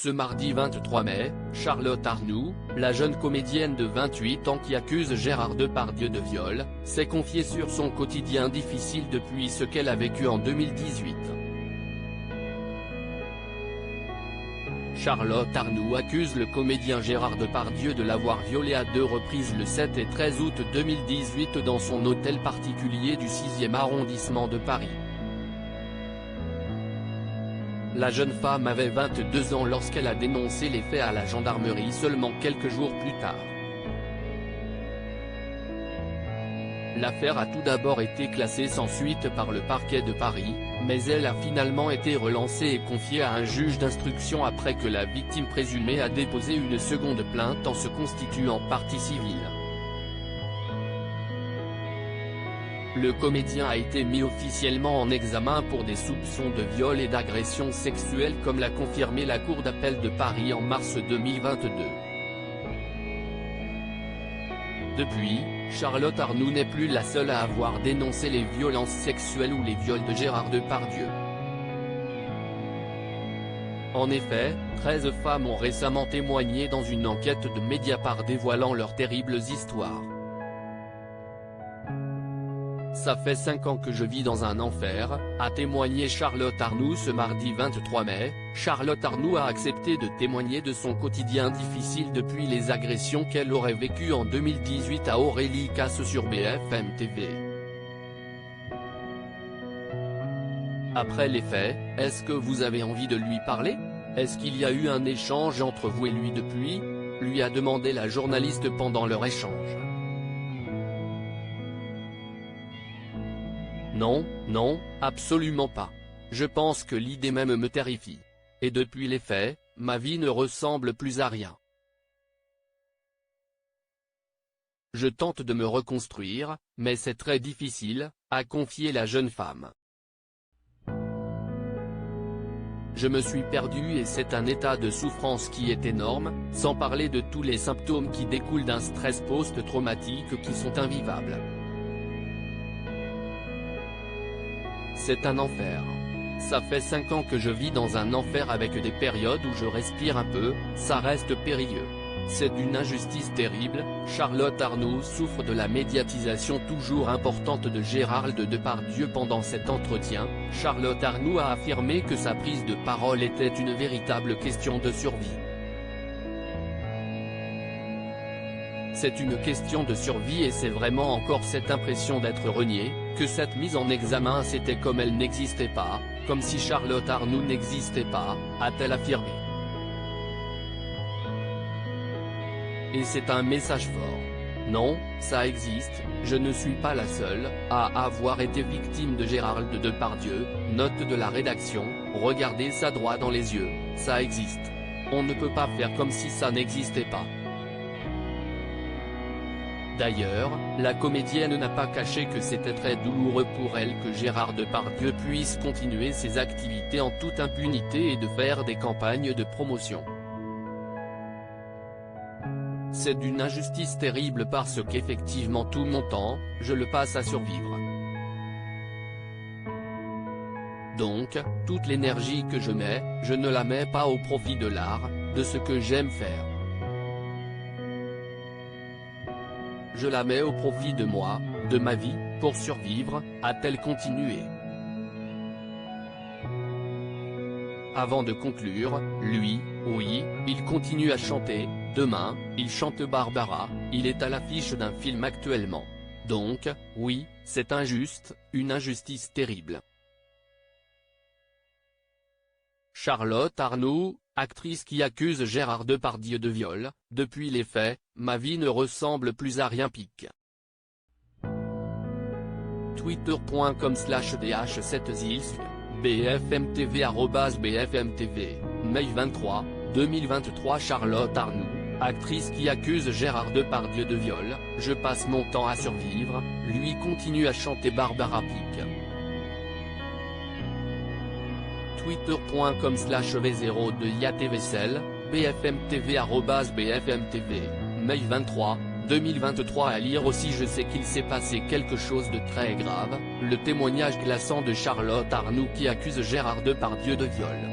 Ce mardi 23 mai, Charlotte Arnoult, la jeune comédienne de 28 ans qui accuse Gérard Depardieu de viol, s'est confiée sur son quotidien difficile depuis ce qu'elle a vécu en 2018. Charlotte Arnoult accuse le comédien Gérard Depardieu de l'avoir violée à 2 reprises le 7 et 13 août 2018 dans son hôtel particulier du 6e arrondissement de Paris. La jeune femme avait 22 ans lorsqu'elle a dénoncé les faits à la gendarmerie seulement quelques jours plus tard. L'affaire a tout d'abord été classée sans suite par le parquet de Paris, mais elle a finalement été relancée et confiée à un juge d'instruction après que la victime présumée a déposé une seconde plainte en se constituant partie civile. Le comédien a été mis officiellement en examen pour des soupçons de viol et d'agression sexuelle comme l'a confirmé la Cour d'appel de Paris en mars 2022. Depuis, Charlotte Arnoult n'est plus la seule à avoir dénoncé les violences sexuelles ou les viols de Gérard Depardieu. En effet, 13 femmes ont récemment témoigné dans une enquête de Mediapart dévoilant leurs terribles histoires. Ça fait 5 ans que je vis dans un enfer, a témoigné Charlotte Arnoult ce mardi 23 mai. Charlotte Arnoult a accepté de témoigner de son quotidien difficile depuis les agressions qu'elle aurait vécues en 2018 à Aurélie Casse sur BFM TV. Après les faits, est-ce que vous avez envie de lui parler? Est-ce qu'il y a eu un échange entre vous et lui depuis? Lui a demandé la journaliste pendant leur échange. Non, non, absolument pas. Je pense que l'idée même me terrifie. Et depuis les faits, ma vie ne ressemble plus à rien. Je tente de me reconstruire, mais c'est très difficile, a confié la jeune femme. Je me suis perdue et c'est un état de souffrance qui est énorme, sans parler de tous les symptômes qui découlent d'un stress post-traumatique qui sont invivables. C'est un enfer. Ça fait 5 ans que je vis dans un enfer avec des périodes où je respire un peu, ça reste périlleux. C'est d'une injustice terrible. Charlotte Arnoult souffre de la médiatisation toujours importante de Gérard Depardieu pendant cet entretien. Charlotte Arnoult a affirmé que sa prise de parole était une véritable question de survie. C'est une question de survie et c'est vraiment encore cette impression d'être reniée, que cette mise en examen c'était comme elle n'existait pas, comme si Charlotte Arnoult n'existait pas, a-t-elle affirmé. Et c'est un message fort. Non, ça existe, je ne suis pas la seule à avoir été victime de Gérard Depardieu, note de la rédaction, regardez ça droit dans les yeux, ça existe. On ne peut pas faire comme si ça n'existait pas. D'ailleurs, la comédienne n'a pas caché que c'était très douloureux pour elle que Gérard Depardieu puisse continuer ses activités en toute impunité et de faire des campagnes de promotion. C'est d'une injustice terrible parce qu'effectivement tout mon temps, je le passe à survivre. Donc, toute l'énergie que je mets, je ne la mets pas au profit de l'art, de ce que j'aime faire. Je la mets au profit de moi, de ma vie, pour survivre, a-t-elle continué. Avant de conclure, lui, oui, il continue à chanter. Demain, il chante Barbara, il est à l'affiche d'un film actuellement. Donc, oui, c'est injuste, une injustice terrible. Charlotte Arnoult, actrice qui accuse Gérard Depardieu de viol, depuis les faits, ma vie ne ressemble plus à rien pique. Twitter.com/dh7zilsk, bfmtv @bfmtv, mai 23, 2023. Charlotte Arnoult, actrice qui accuse Gérard Depardieu de viol, je passe mon temps à survivre, lui continue à chanter Barbara pique. Twitter.com/v02yatvsel, bfmtv @bfmtv, mai 23, 2023. À lire aussi Je sais qu'il s'est passé quelque chose de très grave, le témoignage glaçant de Charlotte Arnoult qui accuse Gérard Depardieu de viol.